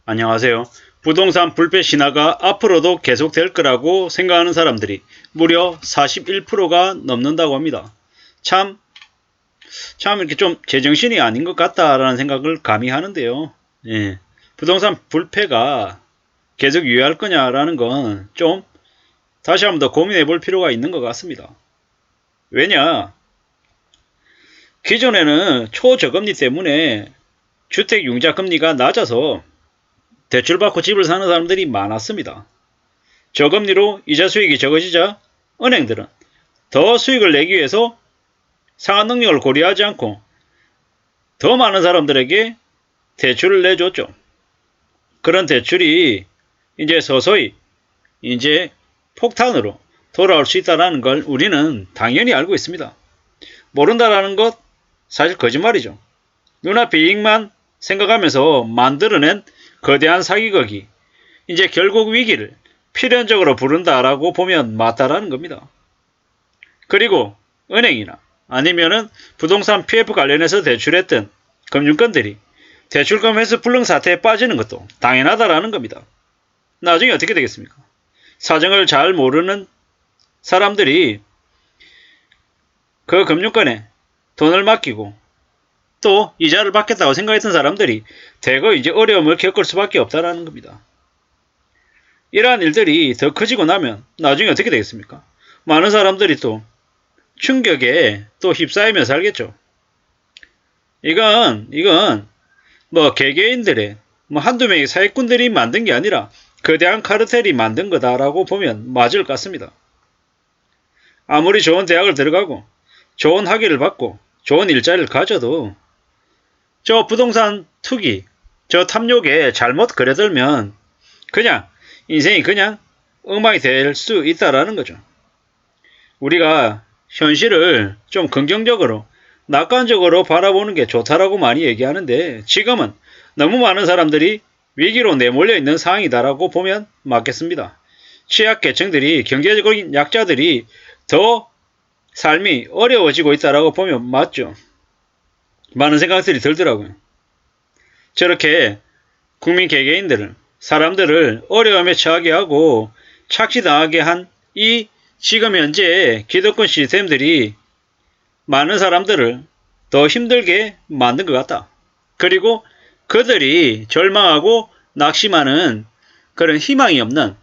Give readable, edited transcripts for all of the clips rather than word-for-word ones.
안녕하세요. 부동산 불패 신화가 앞으로도 계속될 거라고 생각하는 사람들이 무려 41%가 넘는다고 합니다. 참 이렇게 좀 제정신이 아닌 것 같다라는 생각을 감히 하는데요. 예, 부동산 불패가 계속 유효할 거냐라는 건 좀 다시 한번 더 고민해 볼 필요가 있는 것 같습니다. 왜냐? 기존에는 초저금리 때문에 주택 융자 금리가 낮아서 대출받고 집을 사는 사람들이 많았습니다. 저금리로 이자 수익이 적어지자 은행들은 더 수익을 내기 위해서 상환 능력을 고려하지 않고 더 많은 사람들에게 대출을 내줬죠. 그런 대출이 이제 서서히 이제 폭탄으로 돌아올 수 있다는 걸 우리는 당연히 알고 있습니다. 모른다라는 것 사실 거짓말이죠. 눈앞의 이익만 생각하면서 만들어낸 거대한 사기극이 이제 결국 위기를 필연적으로 부른다라고 보면 맞다라는 겁니다. 그리고 은행이나 아니면은 부동산 PF 관련해서 대출했던 금융권들이 대출금 회수 불능 사태에 빠지는 것도 당연하다라는 겁니다. 나중에 어떻게 되겠습니까? 사정을 잘 모르는 사람들이 그 금융권에 돈을 맡기고 또 이자를 받겠다고 생각했던 사람들이 대거 이제 어려움을 겪을 수밖에 없다라는 겁니다. 이러한 일들이 더 커지고 나면 나중에 어떻게 되겠습니까? 많은 사람들이 또 충격에 또 휩싸이며 살겠죠. 이건 뭐 개개인들의 뭐 한두 명의 사기꾼들이 만든 게 아니라 거대한 카르텔이 만든 거다라고 보면 맞을 것 같습니다. 아무리 좋은 대학을 들어가고 좋은 학위를 받고 좋은 일자리를 가져도 저 부동산 투기, 저 탐욕에 잘못 거려들면 그냥 인생이 그냥 엉망이 될 수 있다라는 거죠. 우리가 현실을 좀 긍정적으로 낙관적으로 바라보는 게 좋다라고 많이 얘기하는데 지금은 너무 많은 사람들이 위기로 내몰려 있는 상황이다라고 보면 맞겠습니다. 취약계층들이 경제적인 약자들이 더 삶이 어려워지고 있다라고 보면 맞죠. 많은 생각들이 들더라고요. 저렇게 국민 개개인들을 사람들을 어려움에 처하게 하고 착취당하게 한 이 지금 현재 기득권 시스템들이 많은 사람들을 더 힘들게 만든 것 같다. 그리고 그들이 절망하고 낙심하는 그런 희망이 없는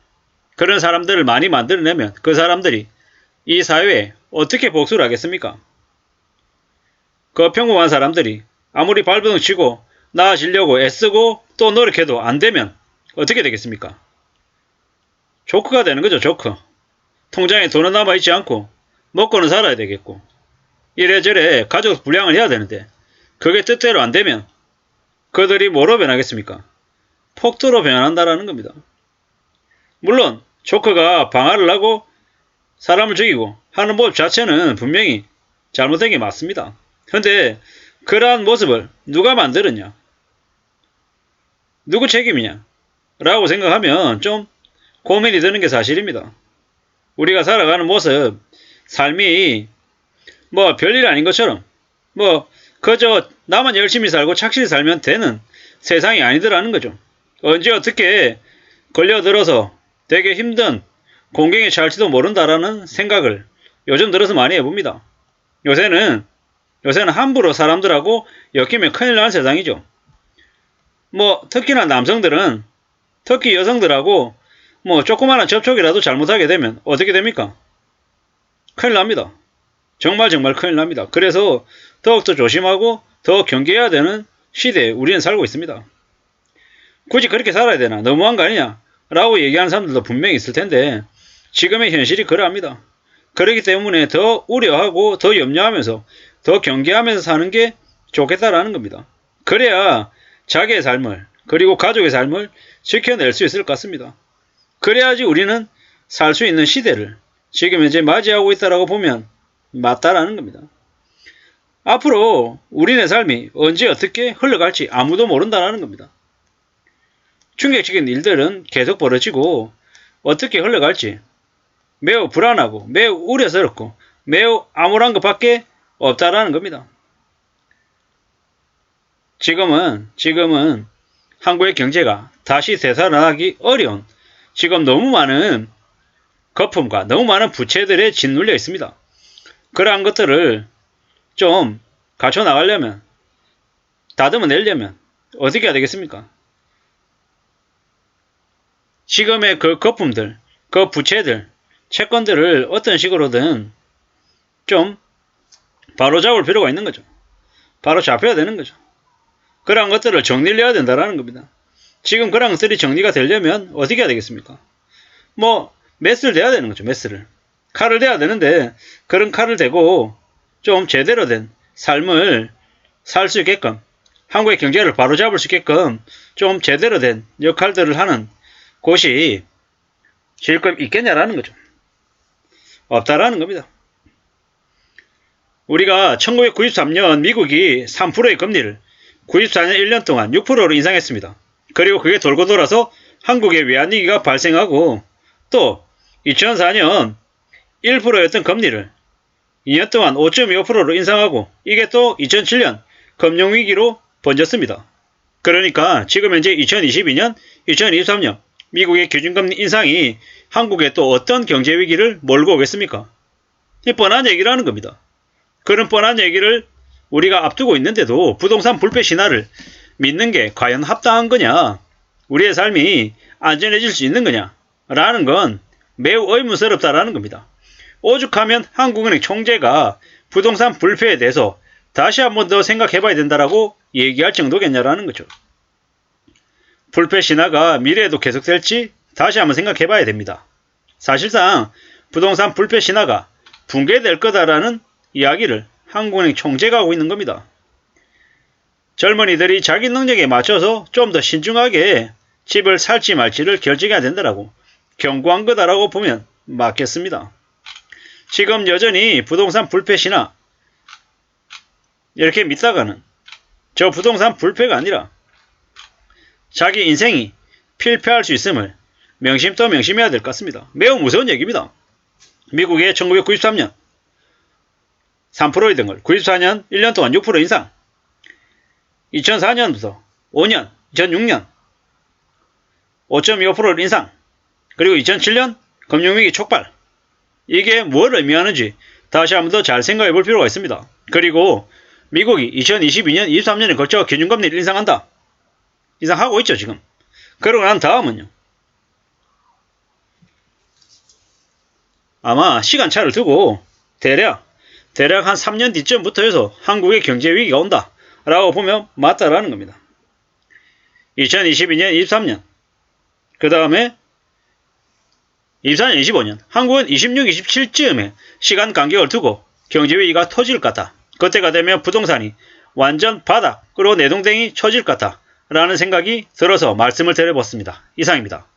그런 사람들을 많이 만들어내면 그 사람들이 이 사회에 어떻게 복수를 하겠습니까? 그 평범한 사람들이 아무리 발버둥 치고 나아지려고 애쓰고 또 노력해도 안 되면 어떻게 되겠습니까? 조크가 되는 거죠, 조크. 통장에 돈은 남아있지 않고 먹고는 살아야 되겠고 이래저래 가족 분량을 해야 되는데 그게 뜻대로 안 되면 그들이 뭐로 변하겠습니까? 폭도로 변한다라는 겁니다. 물론 조크가 방화를 하고 사람을 죽이고 하는 모습 자체는 분명히 잘못된 게 맞습니다. 그런데 그러한 모습을 누가 만들었냐? 누구 책임이냐? 라고 생각하면 좀 고민이 드는 게 사실입니다. 우리가 살아가는 모습, 삶이 뭐 별일 아닌 것처럼 뭐 그저 나만 열심히 살고 착실히 살면 되는 세상이 아니더라는 거죠. 언제 어떻게 걸려들어서 되게 힘든 공경에 처할지도 모른다라는 생각을 요즘 들어서 많이 해봅니다. 요새는 함부로 사람들하고 엮이면 큰일 나는 세상이죠. 뭐 특히나 남성들은 특히 여성들하고 뭐 조그마한 접촉이라도 잘못하게 되면 어떻게 됩니까? 큰일 납니다. 정말 큰일 납니다. 그래서 더욱더 조심하고 더 경계해야 되는 시대에 우리는 살고 있습니다. 굳이 그렇게 살아야 되나? 너무한 거 아니냐? 라고 얘기하는 사람들도 분명히 있을 텐데 지금의 현실이 그러합니다. 그렇기 때문에 더 우려하고 더 염려하면서 더 경계하면서 사는 게 좋겠다라는 겁니다. 그래야 자기의 삶을 그리고 가족의 삶을 지켜낼 수 있을 것 같습니다. 그래야지 우리는 살 수 있는 시대를 지금 현재 맞이하고 있다라고 보면 맞다라는 겁니다. 앞으로 우리네 삶이 언제 어떻게 흘러갈지 아무도 모른다라는 겁니다. 충격적인 일들은 계속 벌어지고 어떻게 흘러갈지 매우 불안하고 매우 우려스럽고 매우 암울한 것밖에 없다라는 겁니다. 지금은 한국의 경제가 다시 되살아나기 어려운 지금 너무 많은 거품과 너무 많은 부채들에 짓눌려 있습니다. 그러한 것들을 좀 갖춰 나가려면, 다듬어내려면 어떻게 해야 되겠습니까? 지금의 그 거품들, 그 부채들, 채권들을 어떤 식으로든 좀 바로잡을 필요가 있는 거죠. 바로 잡혀야 되는 거죠. 그러한 것들을 정리를 해야 된다는 겁니다. 지금 그런 것들이 정리가 되려면 어떻게 해야 되겠습니까? 메스를 대야 되는 거죠. 메스를. 칼을 대야 되는데 그런 칼을 대고 좀 제대로 된 삶을 살 수 있게끔, 한국의 경제를 바로잡을 수 있게끔 좀 제대로 된 역할들을 하는 곳이 지금 있겠냐라는 거죠. 없다라는 겁니다. 우리가 1993년 미국이 3%의 금리를 94년 1년 동안 6%로 인상했습니다. 그리고 그게 돌고 돌아서 한국의 외환위기가 발생하고 또 2004년 1%였던 금리를 2년 동안 5.25%로 인상하고 이게 또 2007년 금융위기로 번졌습니다. 그러니까 지금 현재 2022년, 2023년 미국의 기준금리 인상이 한국에 또 어떤 경제위기를 몰고 오겠습니까? 이 뻔한 얘기를 하는 겁니다. 그런 뻔한 얘기를 우리가 앞두고 있는데도 부동산 불패 신화를 믿는 게 과연 합당한 거냐? 우리의 삶이 안전해질 수 있는 거냐? 라는 건 매우 의문스럽다라는 겁니다. 오죽하면 한국은행 총재가 부동산 불패에 대해서 다시 한 번 더 생각해봐야 된다라고 얘기할 정도겠냐라는 거죠. 불패 신화가 미래에도 계속될지 다시 한번 생각해봐야 됩니다. 사실상 부동산 불패 신화가 붕괴될 거다라는 이야기를 한국은행 총재가 하고 있는 겁니다. 젊은이들이 자기 능력에 맞춰서 좀 더 신중하게 집을 살지 말지를 결정해야 된다라고 경고한 거다라고 보면 맞겠습니다. 지금 여전히 부동산 불패 신화 이렇게 믿다가는 저 부동산 불패가 아니라 자기 인생이 필패할 수 있음을 명심 또 명심해야 될 것 같습니다. 매우 무서운 얘기입니다. 미국의 1993년 3%이던 걸 94년 1년 동안 6% 인상, 2004년부터 5년, 2006년 5.25%를 인상, 그리고 2007년 금융위기 촉발. 이게 뭘 의미하는지 다시 한번 더 잘 생각해 볼 필요가 있습니다. 그리고 미국이 2022년, 23년에 걸쳐 기준금리를 인상한다. 인상하고 있죠, 지금. 그러고 난 다음은요. 아마 시간차를 두고 대략 한 3년 뒤쯤부터 해서 한국의 경제위기가 온다 라고 보면 맞다라는 겁니다. 2022년, 23년 그 다음에 24년, 25년 한국은 26, 27쯤에 시간 간격을 두고 경제위기가 터질 것 같다. 그때가 되면 부동산이 완전 바닥으로 내동댕이 쳐질 것 같다 라는 생각이 들어서 말씀을 드려봤습니다. 이상입니다.